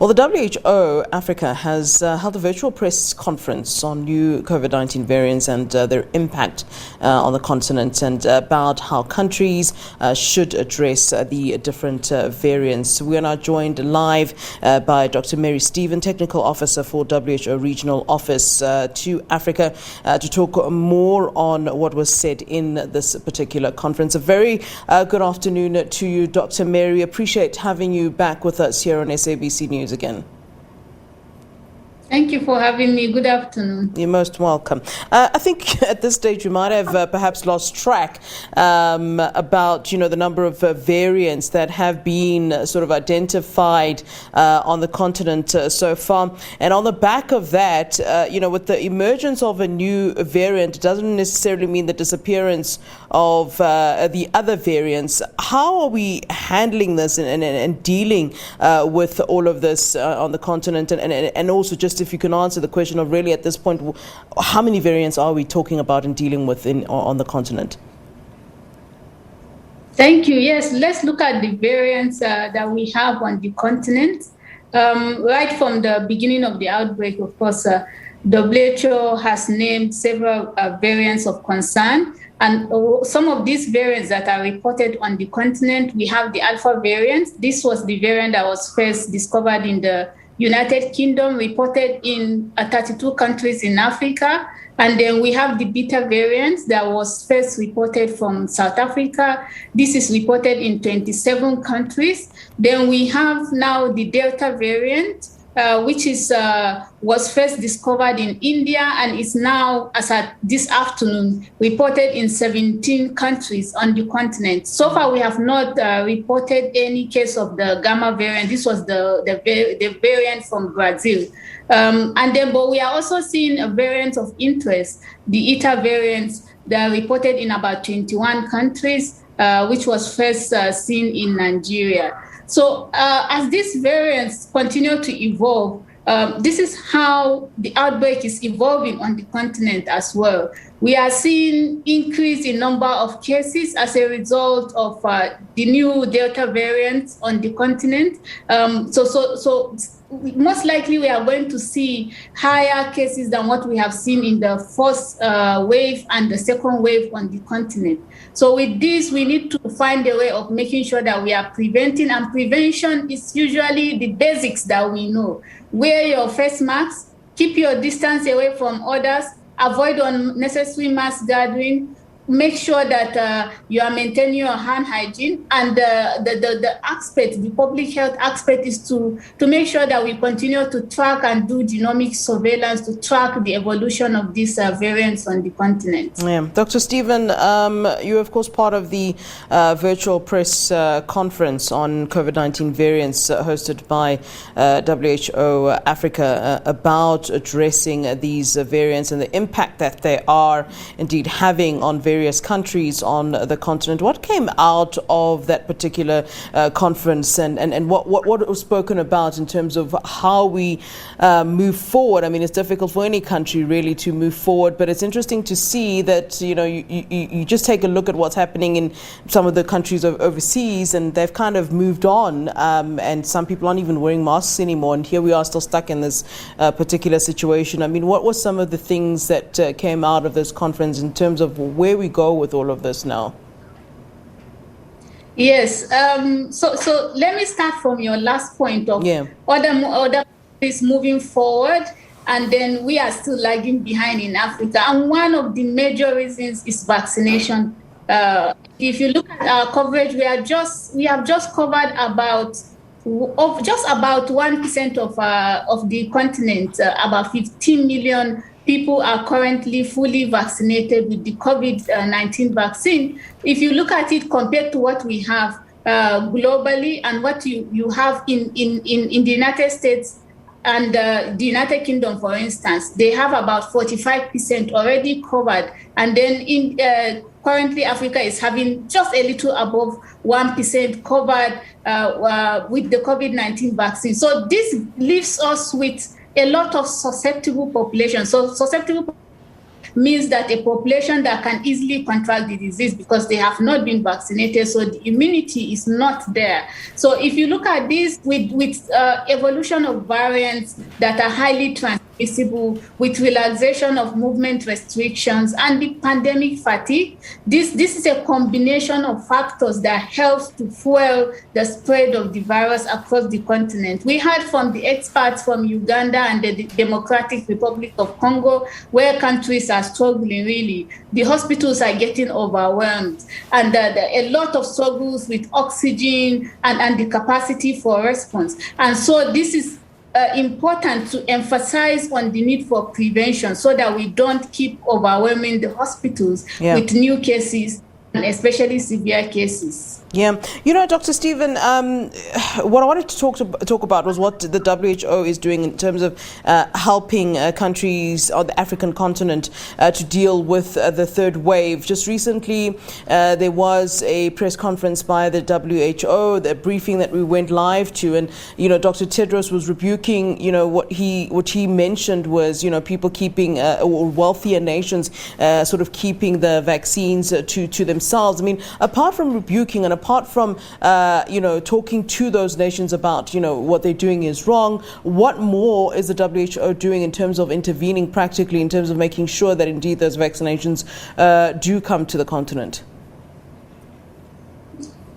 Well, the WHO Africa has held a virtual press conference on new COVID-19 variants and their impact on the continent, and about how countries should address the different variants. We are now joined live by Dr. Mary Stephen, Technical Officer for WHO Regional Office to Africa, to talk more on what was said in this particular conference. A very good afternoon to you, Dr. Mary. Appreciate having you back with us here on SABC News again. Thank you for having me. Good afternoon. You're most welcome. I think at this stage we might have perhaps lost track about the number of variants that have been sort of identified on the continent so far. And on the back of that, with the emergence of a new variant, it doesn't necessarily mean the disappearance of the other variants. How are we handling this and dealing with all of this on the continent, and also just if you can answer the question of really at this point, how many variants are we talking about and dealing with on the continent? Thank you. Yes, let's look at the variants that we have on the continent. Right from the beginning of the outbreak, of course, WHO has named several variants of concern. And some of these variants that are reported on the continent, we have the Alpha variant. This was the variant that was first discovered in the United Kingdom, reported in 32 countries in Africa. And then we have the Beta variant that was first reported from South Africa. This is reported in 27 countries. Then we have now the Delta variant, which was first discovered in India and is now, as at this afternoon, reported in 17 countries on the continent. So far, we have not reported any case of the Gamma variant. This was the variant from Brazil. But we are also seeing a variant of interest, the Eta variants that are reported in about 21 countries, which was first seen in Nigeria. So as these variants continue to evolve, this is how the outbreak is evolving on the continent as well. We are seeing increase in number of cases as a result of the new Delta variants on the continent. So most likely we are going to see higher cases than what we have seen in the first wave and the second wave on the continent. So with this, we need to find a way of making sure that we are preventing, and prevention is usually the basics that we know. Wear your face mask, keep your distance away from others, avoid unnecessary mass gathering, make sure that you are maintaining your hand hygiene, and the public health aspect is to make sure that we continue to track and do genomic surveillance to track the evolution of these variants on the continent. Yeah. Dr. Stephen, you're of course part of the virtual press conference on COVID-19 variants hosted by WHO Africa about addressing these variants and the impact that they are indeed having on various countries on the continent. What came out of that particular conference, and what was spoken about in terms of how we move forward? I mean, it's difficult for any country really to move forward, but it's interesting to see that you just take a look at what's happening in some of the countries overseas, and they've kind of moved on, and some people aren't even wearing masks anymore, and here we are still stuck in this particular situation. I mean, what were some of the things that came out of this conference in terms of where we go with all of this now? Yes. So let me start from your last point of other countries moving forward, and then we are still lagging behind in Africa. And one of the major reasons is vaccination. If you look at our coverage, we have just covered about 1% of the continent. About 15 million people are currently fully vaccinated with the COVID-19 vaccine. If you look at it compared to what we have globally and what you have in the United States and the United Kingdom, for instance, they have about 45% already covered. And then currently Africa is having just a little above 1% covered with the COVID-19 vaccine. So this leaves us with a lot of susceptible population. So susceptible means that a population that can easily contract the disease because they have not been vaccinated, so the immunity is not there. So if you look at this with evolution of variants that are highly transmissible, with relaxation of movement restrictions and the pandemic fatigue, this is a combination of factors that helps to fuel the spread of the virus across the continent. We heard from the experts from Uganda and the Democratic Republic of Congo, where countries are struggling really. The hospitals are getting overwhelmed, and a lot of struggles with oxygen and the capacity for response. And so this is important to emphasize on the need for prevention so that we don't keep overwhelming the hospitals with new cases, and especially severe cases. Yeah. You know, Dr. Stephen, what I wanted to talk about was what the WHO is doing in terms of helping countries on the African continent to deal with the third wave. Just recently, there was a press conference by the WHO, the briefing that we went live to, and, you know, Dr. Tedros was rebuking, you know, what he mentioned was, you know, people keeping, or wealthier nations sort of keeping the vaccines to themselves. I mean, apart from rebuking and apart from, you know, talking to those nations about, you know, what they're doing is wrong, what more is the WHO doing in terms of intervening practically, in terms of making sure that indeed those vaccinations do come to the continent?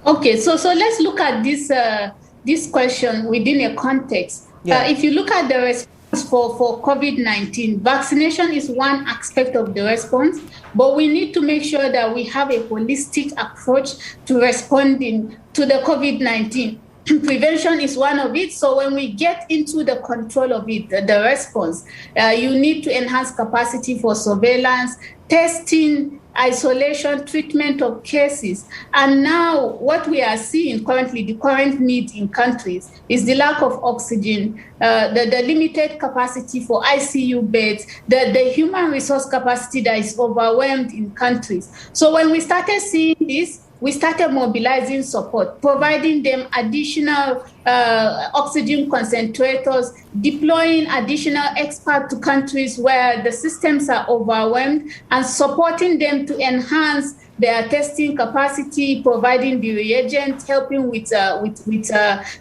Okay, so let's look at this question within a context. If you look at the response for COVID-19, vaccination is one aspect of the response, but we need to make sure that we have a holistic approach to responding to the COVID-19. Prevention is one of it. So when we get into the control of it, the response, you need to enhance capacity for surveillance, testing, isolation, treatment of cases. And now what we are seeing currently, the current need in countries, is the lack of oxygen, the limited capacity for ICU beds, the human resource capacity that is overwhelmed in countries. So when we started seeing this, we started mobilizing support, providing them additional oxygen concentrators, deploying additional experts to countries where the systems are overwhelmed, and supporting them to enhance their testing capacity, providing the reagents, helping with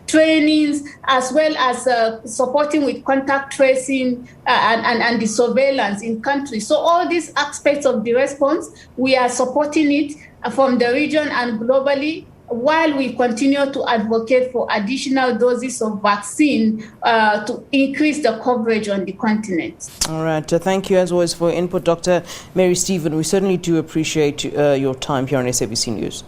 trainings, as well as supporting with contact tracing and the surveillance in countries. So all these aspects of the response, we are supporting it from the region and globally, while we continue to advocate for additional doses of vaccine to increase the coverage on the continent. All right. Thank you, as always, for your input, Dr. Mary Stephen. We certainly do appreciate your time here on SABC News.